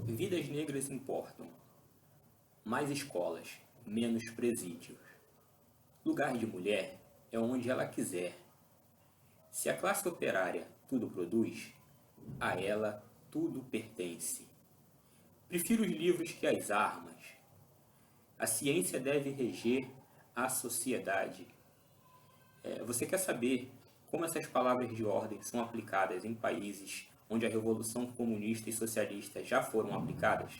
Vidas negras importam. Mais escolas, menos presídios. Lugar de mulher é onde ela quiser. Se a classe operária tudo produz, a ela tudo pertence. Prefiro os livros que as armas. A ciência deve reger a sociedade. Você quer saber como essas palavras de ordem são aplicadas em países onde a revolução comunista e socialista já foram aplicadas?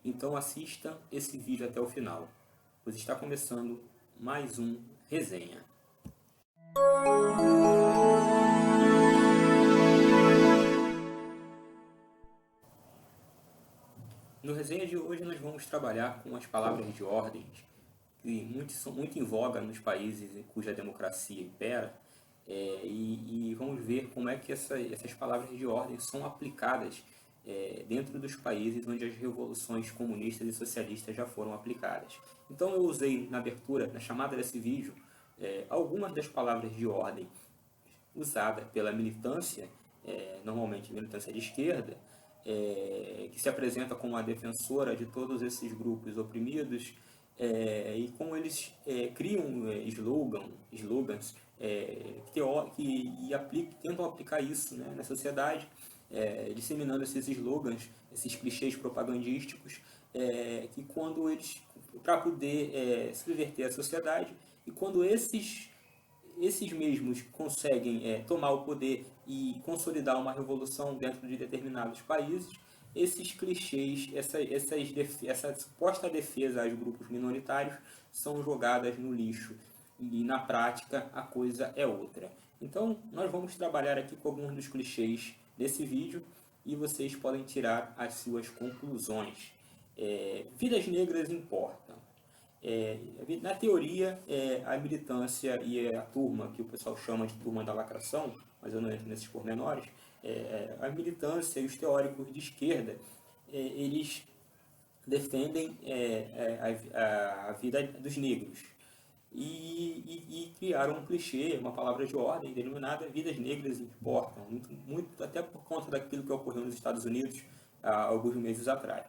Então assista esse vídeo até o final, pois está começando mais um resenha. No resenha de hoje nós vamos trabalhar com as palavras de ordem que são muito em voga nos países cuja democracia impera, e vamos ver como é que essas palavras de ordem são aplicadas dentro dos países onde as revoluções comunistas e socialistas já foram aplicadas. Então eu usei na abertura, na chamada desse vídeo, algumas das palavras de ordem usadas pela militância, normalmente militância de esquerda, que se apresenta como a defensora de todos esses grupos oprimidos, e como eles criam slogans que tentam aplicar isso, né, na sociedade, disseminando esses slogans, esses clichês propagandísticos, que quando eles, para poder subverter a sociedade, e quando esses mesmos conseguem tomar o poder e consolidar uma revolução dentro de determinados países, esses clichês, essa suposta defesa aos grupos minoritários são jogadas no lixo. E na prática a coisa é outra. Então nós vamos trabalhar aqui com alguns dos clichês desse vídeo e vocês podem tirar as suas conclusões. Vidas negras importam. Na teoria, a militância e a turma, que o pessoal chama de turma da lacração, mas eu não entro nesses pormenores, a militância e os teóricos de esquerda, eles defendem a vida dos negros. E criaram um clichê, uma palavra de ordem denominada vidas negras importam, muito até por conta daquilo que ocorreu nos Estados Unidos há alguns meses atrás.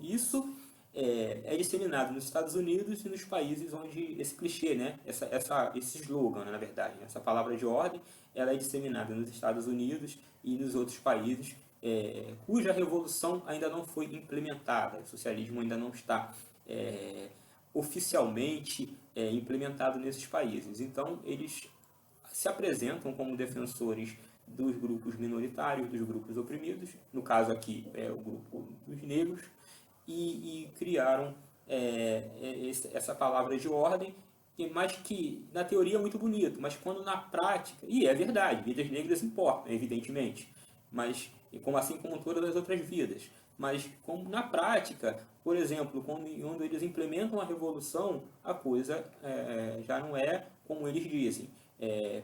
Isso é disseminado nos Estados Unidos e nos países onde esse clichê, né, esse slogan, na verdade, essa palavra de ordem, ela é disseminada nos Estados Unidos e nos outros países cuja revolução ainda não foi implementada, o socialismo ainda não está oficialmente implementado nesses países. Então, eles se apresentam como defensores dos grupos minoritários, dos grupos oprimidos, no caso aqui é o grupo dos negros, e criaram essa palavra de ordem, mas que na teoria é muito bonito, mas quando na prática, e é verdade, vidas negras importam, evidentemente, mas assim como todas as outras vidas, mas como na prática, por exemplo, quando eles implementam a revolução, a coisa já não é como eles dizem.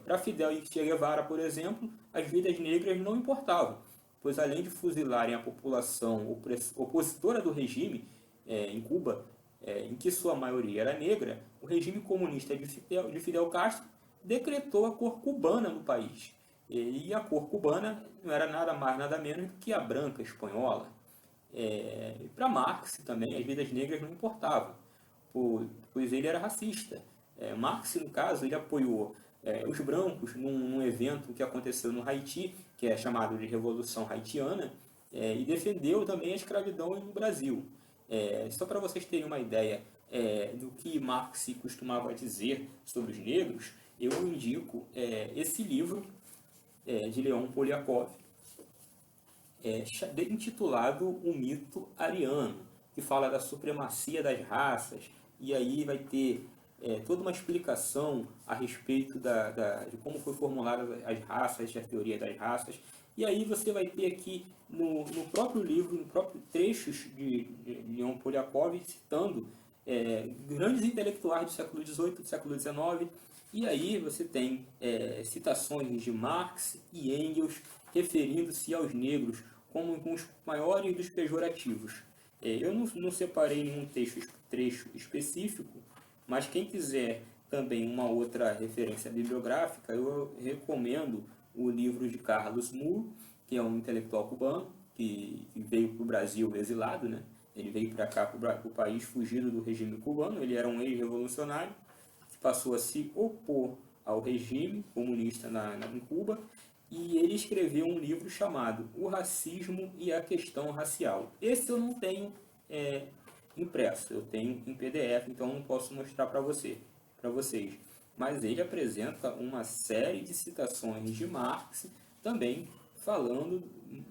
Para Fidel e Che Guevara, por exemplo, as vidas negras não importavam, pois além de fuzilarem a população opositora do regime em Cuba, em que sua maioria era negra, o regime comunista de Fidel Castro decretou a cor cubana no país. E a cor cubana não era nada mais, nada menos do que a branca espanhola. Para Marx também, as vidas negras não importavam, pois ele era racista. Marx, no caso, ele apoiou os brancos num evento que aconteceu no Haiti, que é chamado de Revolução Haitiana, e defendeu também a escravidão no Brasil. Só para vocês terem uma ideia do que Marx costumava dizer sobre os negros, eu indico esse livro de Leon Poliakov, intitulado O Mito Ariano, que fala da supremacia das raças, e aí vai ter toda uma explicação a respeito de como foi formulada as raças, a teoria das raças. E aí você vai ter aqui no próprio livro, no próprio trechos de Leon Poliakov, citando grandes intelectuais do século XVIII, do século XIX, e aí você tem citações de Marx e Engels referindo-se aos negros como os maiores dos pejorativos. Eu não separei nenhum trecho específico, mas quem quiser também uma outra referência bibliográfica, eu recomendo o livro de Carlos Moore, que é um intelectual cubano, que veio para o Brasil exilado, né? Ele veio para cá, para o país, fugido do regime cubano. Ele era um ex-revolucionário que passou a se opor ao regime comunista em Cuba, e ele escreveu um livro chamado O Racismo e a Questão Racial. Esse eu não tenho impresso, eu tenho em PDF, então não posso mostrar para vocês. Mas ele apresenta uma série de citações de Marx, também falando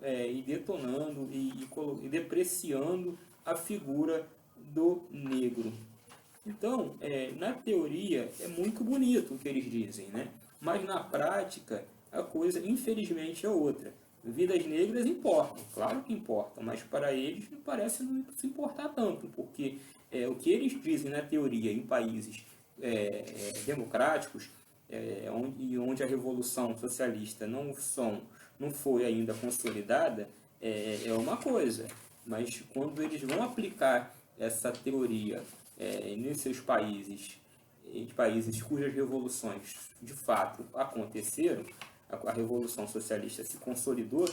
e detonando e depreciando a figura do negro. Então, na teoria, é muito bonito o que eles dizem, né? Mas na prática, a coisa, infelizmente, é outra. Vidas negras importam, claro que importam, mas para eles não parece não se importar tanto, porque o que eles dizem na teoria em países democráticos, onde a revolução socialista não foi ainda consolidada, é uma coisa, mas quando eles vão aplicar essa teoria nesses países, em países cujas revoluções de fato aconteceram, a revolução socialista se consolidou,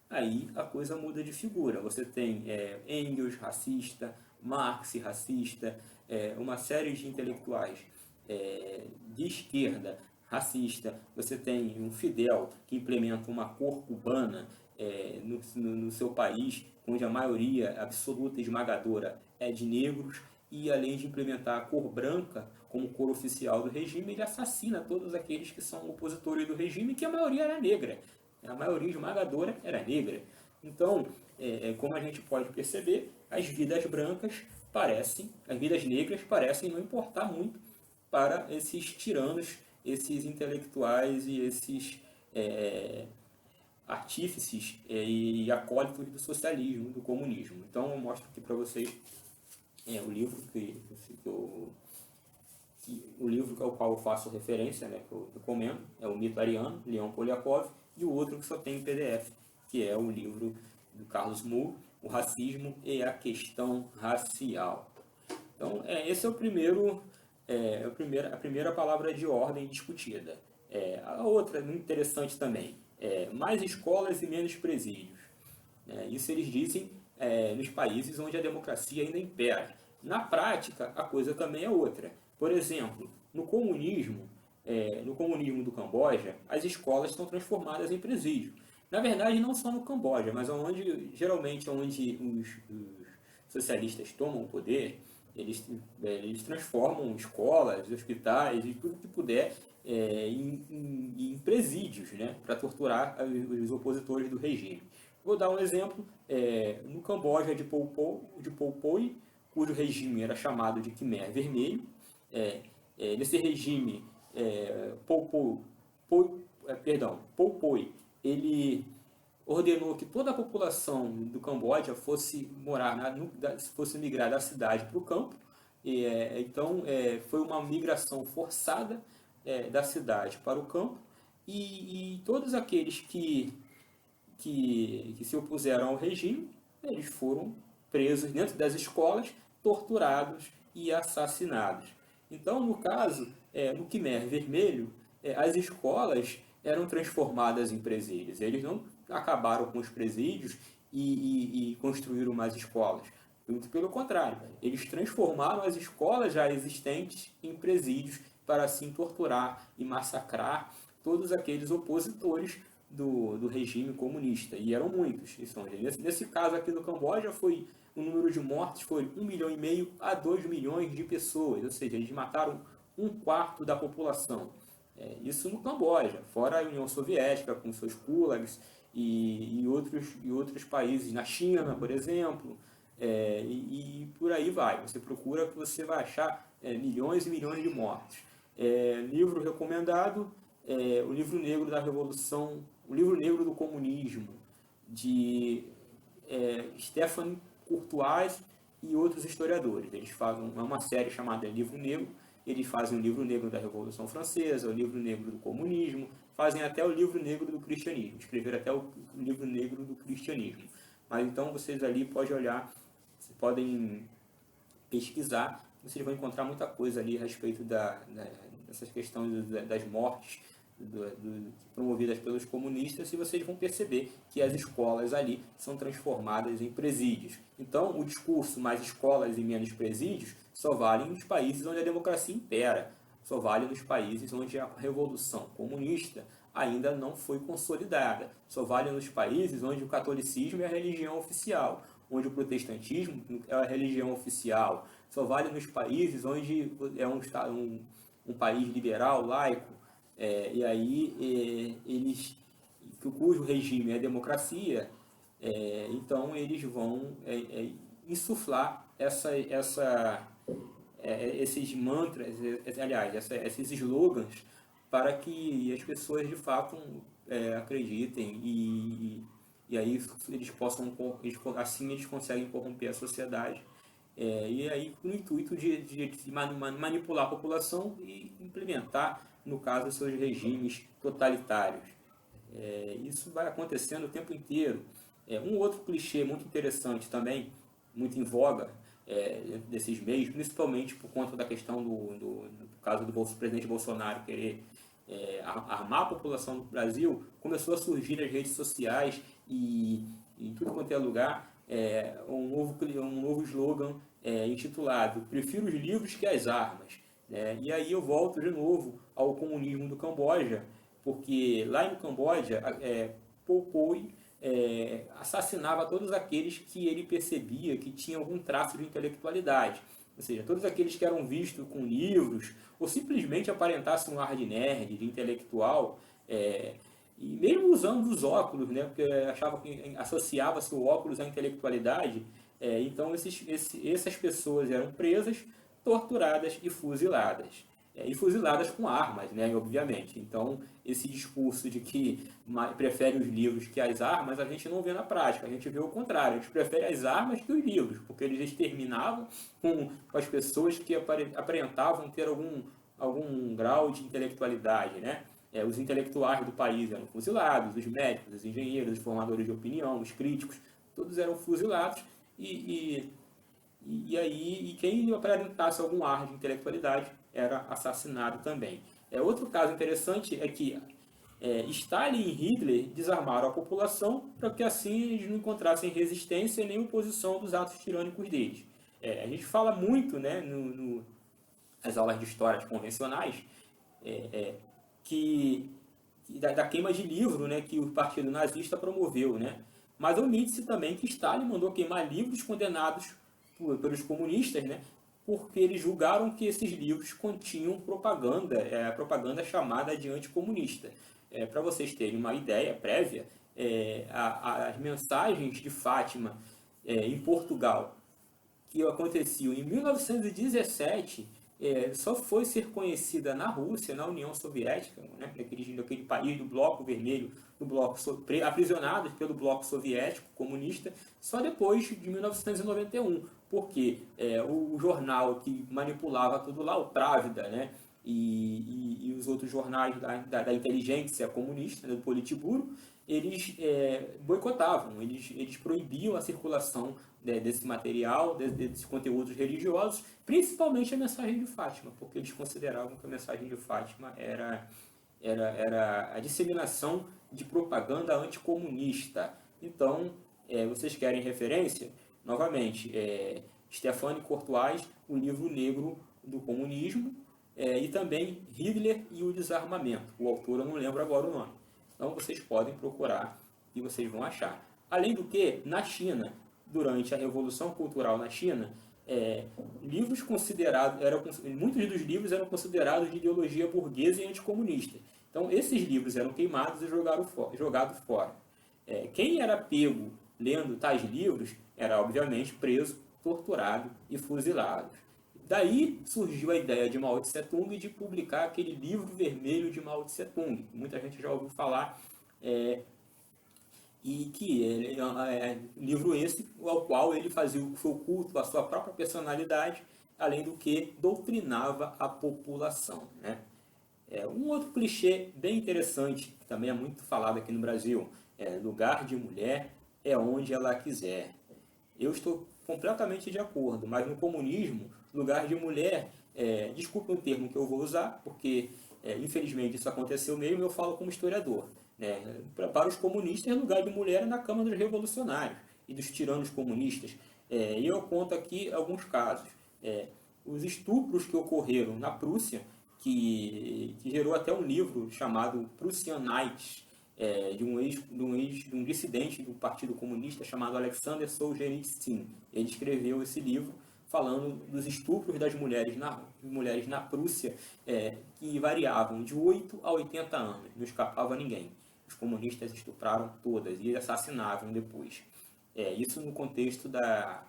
aí a coisa muda de figura. Você tem Engels racista, Marx racista, uma série de intelectuais de esquerda racista. Você tem um Fidel que implementa uma cor cubana no seu país, onde a maioria absoluta e esmagadora é de negros, e além de implementar a cor branca como cor oficial do regime, ele assassina todos aqueles que são opositores do regime, que a maioria era negra. A maioria esmagadora era negra. Então, como a gente pode perceber, as vidas negras parecem não importar muito para esses tiranos, esses intelectuais e esses artífices e acólitos do socialismo, do comunismo. Então, eu mostro aqui para vocês o livro o livro ao qual eu faço referência, né, que eu recomendo, é o Mito Ariano, Leon Poliakov, e o outro que só tem em PDF, que é o livro do Carlos Moore, O Racismo e a Questão Racial. Então, esse é a primeira palavra de ordem discutida. A outra, muito interessante também, mais escolas e menos presídios. Isso eles dizem nos países onde a democracia ainda impera. Na prática, a coisa também é outra. Por exemplo, no comunismo do Camboja, as escolas estão transformadas em presídios. Na verdade, não só no Camboja, mas geralmente onde os socialistas tomam o poder, eles transformam escolas, hospitais e tudo que puder em presídios, né, para torturar os opositores do regime. Vou dar um exemplo, no Camboja de Pol Pot, cujo regime era chamado de Khmer Vermelho. Nesse regime, Pol Pot, ele ordenou que toda a população do Camboja fosse migrar da cidade para o campo. Então, foi uma migração forçada da cidade para o campo, e todos aqueles que se opuseram ao regime, eles foram presos dentro das escolas, torturados e assassinados. Então, no caso, no Khmer Vermelho, as escolas eram transformadas em presídios. Eles não acabaram com os presídios e construíram mais escolas. Muito pelo contrário, eles transformaram as escolas já existentes em presídios para assim torturar e massacrar todos aqueles opositores do regime comunista. E eram muitos. Nesse caso aqui no Camboja, o número de mortes foi 1,5 milhão a 2 milhões de pessoas, ou seja, eles mataram 1/4 da população. Isso no Camboja, fora a União Soviética, com seus gulags e outros países, na China, por exemplo, e por aí vai. Você procura que você vai achar milhões e milhões de mortes. Livro recomendado, o Livro Negro da Revolução, o Livro Negro do Comunismo, de Stéphane Courtois e outros historiadores. Eles fazem uma série chamada Livro Negro. Eles fazem o Livro Negro da Revolução Francesa, o Livro Negro do Comunismo, fazem até o Livro Negro do Cristianismo, escreveram até o Livro Negro do Cristianismo. Mas então vocês ali podem olhar, vocês podem pesquisar, vocês vão encontrar muita coisa ali a respeito dessas questões das mortes promovidas pelos comunistas, e vocês vão perceber que as escolas ali são transformadas em presídios. Então, o discurso mais escolas e menos presídios só vale nos países onde a democracia impera, só vale nos países onde a revolução comunista ainda não foi consolidada, só vale nos países onde o catolicismo é a religião oficial, onde o protestantismo é a religião oficial, só vale nos países onde é um país liberal, laico, e aí eles, cujo regime é democracia, então eles vão insuflar esses mantras, aliás, esses slogans, para que as pessoas de fato acreditem e aí assim eles conseguem corromper a sociedade, e aí com o intuito de manipular a população e implementar, no caso, seus regimes totalitários. Isso vai acontecendo o tempo inteiro. Um outro clichê muito interessante também, muito em voga desses meios, principalmente por conta da questão do caso do presidente Bolsonaro querer armar a população do Brasil, começou a surgir nas redes sociais e em tudo quanto é lugar um novo slogan intitulado "Prefiro os livros que as armas". E aí eu volto de novo ao comunismo do Camboja, porque lá no Camboja Pol Pot assassinava todos aqueles que ele percebia que tinham algum traço de intelectualidade. Ou seja, todos aqueles que eram vistos com livros, ou simplesmente aparentassem um ar de nerd, de intelectual, e mesmo usando os óculos, né, porque achava que associava-se o óculos à intelectualidade, então essas pessoas eram presas, torturadas e fuziladas. E fuziladas com armas, né, obviamente. Então, esse discurso de que prefere os livros que as armas, a gente não vê na prática, a gente vê o contrário, a gente prefere as armas que os livros, porque eles exterminavam com as pessoas que aparentavam ter algum grau de intelectualidade, né? Os intelectuais do país eram fuzilados, os médicos, os engenheiros, os formadores de opinião, os críticos, todos eram fuzilados, e quem aparentasse algum ar de intelectualidade era assassinado também. Outro caso interessante é que Stalin e Hitler desarmaram a população para que assim eles não encontrassem resistência nem oposição dos atos tirânicos deles. A gente fala muito, né, nas aulas de história convencionais, da queima de livro, né, que o partido nazista promoveu, né? Mas omite-se também que Stalin mandou queimar livros condenados pelos comunistas, né, porque eles julgaram que esses livros continham propaganda chamada de anticomunista. Para vocês terem uma ideia prévia, as mensagens de Fátima em Portugal, que aconteciam em 1917, só foi ser conhecida na Rússia, na União Soviética, né, naquele país do Bloco Vermelho, aprisionados pelo Bloco Soviético comunista, só depois de 1991, porque o jornal que manipulava tudo lá, o Pravda, né, e os outros jornais da inteligência comunista, né, do Politburo, eles boicotavam, eles proibiam a circulação desse material, desses conteúdos religiosos, principalmente a mensagem de Fátima, porque eles consideravam que a mensagem de Fátima era a disseminação de propaganda anticomunista. Então, vocês querem referência? Novamente, Stéphane Courtois, O Livro Negro do Comunismo, e também Hitler e o Desarmamento. O autor eu não lembro agora o nome. Então vocês podem procurar e vocês vão achar. Além do que, na China, durante a Revolução Cultural na China, muitos dos livros eram considerados de ideologia burguesa e anticomunista. Então esses livros eram queimados e jogados fora. Quem era pego lendo tais livros era obviamente preso, torturado e fuzilado. Daí surgiu a ideia de Mao Tse Tung de publicar aquele livro vermelho de Mao Tse Tung, que muita gente já ouviu falar, e que livro esse ao qual ele fazia o seu culto à sua própria personalidade, além do que doutrinava a população, né? Um outro clichê bem interessante, que também é muito falado aqui no Brasil, lugar de mulher é onde ela quiser. Eu estou completamente de acordo, mas no comunismo, lugar de mulher, desculpe o termo que eu vou usar, porque infelizmente isso aconteceu mesmo, eu falo como historiador. Né? Para os comunistas, lugar de mulher é na cama dos revolucionários e dos tiranos comunistas. E eu conto aqui alguns casos. Os estupros que ocorreram na Prússia, que gerou até um livro chamado Prussianites, de um dissidente do Partido Comunista chamado Alexander Solzhenitsyn. Ele escreveu esse livro falando dos estupros das mulheres na Prússia, que variavam de 8 a 80 anos, não escapava ninguém. Os comunistas estupraram todas e assassinavam depois. Isso no contexto da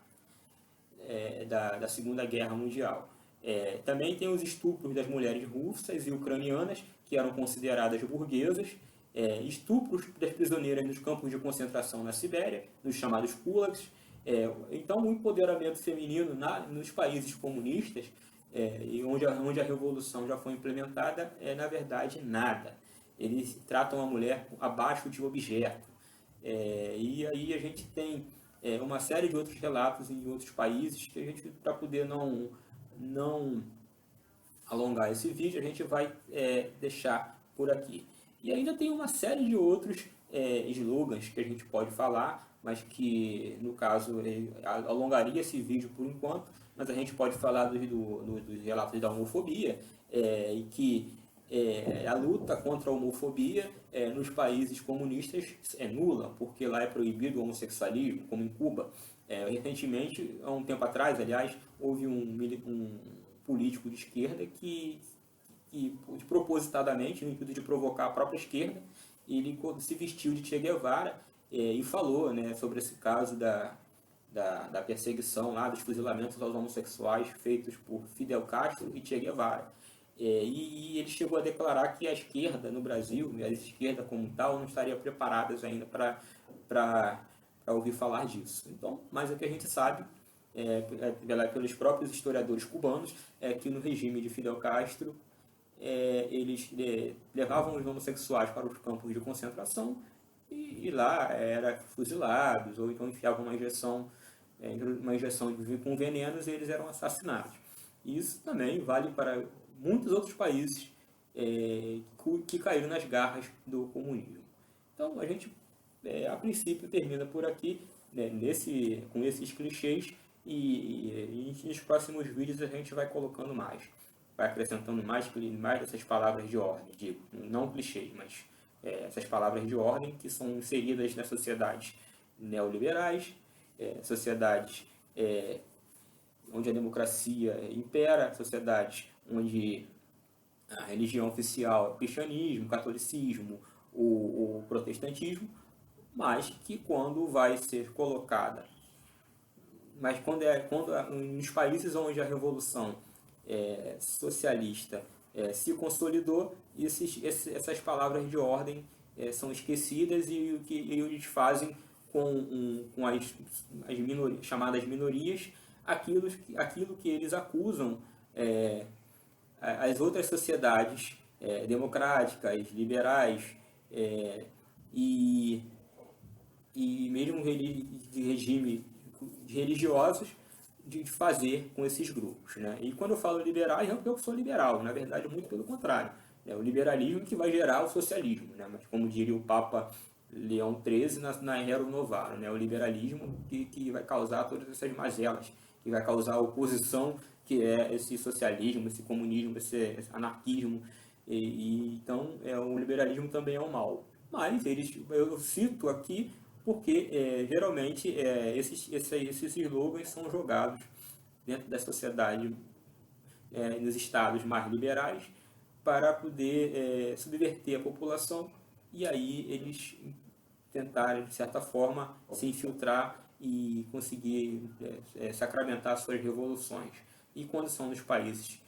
Segunda Guerra Mundial. Também tem os estupros das mulheres russas e ucranianas, que eram consideradas burguesas, estupros das prisioneiras nos campos de concentração na Sibéria, nos chamados gulags. Então, o empoderamento feminino nos países comunistas, e onde a revolução já foi implementada, na verdade, nada. Eles tratam a mulher abaixo de objeto. E aí a gente tem uma série de outros relatos em outros países que a gente, para poder não alongar esse vídeo, a gente vai deixar por aqui. E ainda tem uma série de outros slogans que a gente pode falar, mas que, no caso, alongaria esse vídeo por enquanto, mas a gente pode falar dos relatos da homofobia, e que a luta contra a homofobia nos países comunistas é nula, porque lá é proibido o homossexualismo, como em Cuba. Recentemente, há um tempo atrás, aliás, houve um político de esquerda que propositadamente, no intuito de provocar a própria esquerda, ele se vestiu de Che Guevara e falou, né, sobre esse caso da perseguição, lá, dos fuzilamentos aos homossexuais feitos por Fidel Castro e Che Guevara. E ele chegou a declarar que a esquerda no Brasil, a esquerda como tal, não estaria preparada ainda para ouvir falar disso. Então, mas o que a gente sabe, pelos próprios historiadores cubanos, é que no regime de Fidel Castro, eles levavam os homossexuais para os campos de concentração e lá eram fuzilados, ou então enfiavam uma injeção com venenos e eles eram assassinados. Isso também vale para muitos outros países que caíram nas garras do comunismo. Então a gente, a princípio, termina por aqui, né, com esses clichês, e nos próximos vídeos a gente vai colocando mais, vai acrescentando mais dessas palavras de ordem, digo, não clichês, mas essas palavras de ordem que são inseridas nas sociedades neoliberais, sociedades onde a democracia impera, sociedades onde a religião oficial é o cristianismo, o catolicismo, o protestantismo, mas que quando vai ser colocada, mas quando nos países onde a revolução socialista se consolidou, essas palavras de ordem são esquecidas, e o que eles fazem com as chamadas minorias, aquilo que eles acusam as outras sociedades democráticas, liberais, e mesmo de regime religiosos, de fazer com esses grupos, né? E quando eu falo liberais, não é porque eu sou liberal, na verdade, muito pelo contrário. É o liberalismo que vai gerar o socialismo, né? Mas, como diria o Papa Leão XIII na Rerum Novarum, né? O liberalismo que vai causar todas essas mazelas, que vai causar a oposição, que é esse socialismo, esse comunismo, esse anarquismo. Então, o liberalismo também é um mal. Mas eu cito aqui porque geralmente esses slogans são jogados dentro da sociedade, nos estados mais liberais, para poder subverter a população, e aí eles tentarem, de certa forma, se infiltrar e conseguir sacramentar suas revoluções. E quando são nos países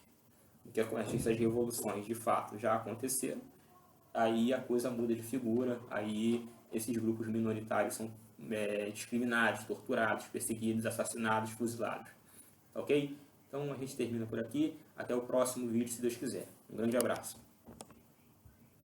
que essas revoluções de fato já aconteceram, aí a coisa muda de figura, aí esses grupos minoritários são discriminados, torturados, perseguidos, assassinados, fuzilados. Ok? Então a gente termina por aqui. Até o próximo vídeo, se Deus quiser. Um grande abraço.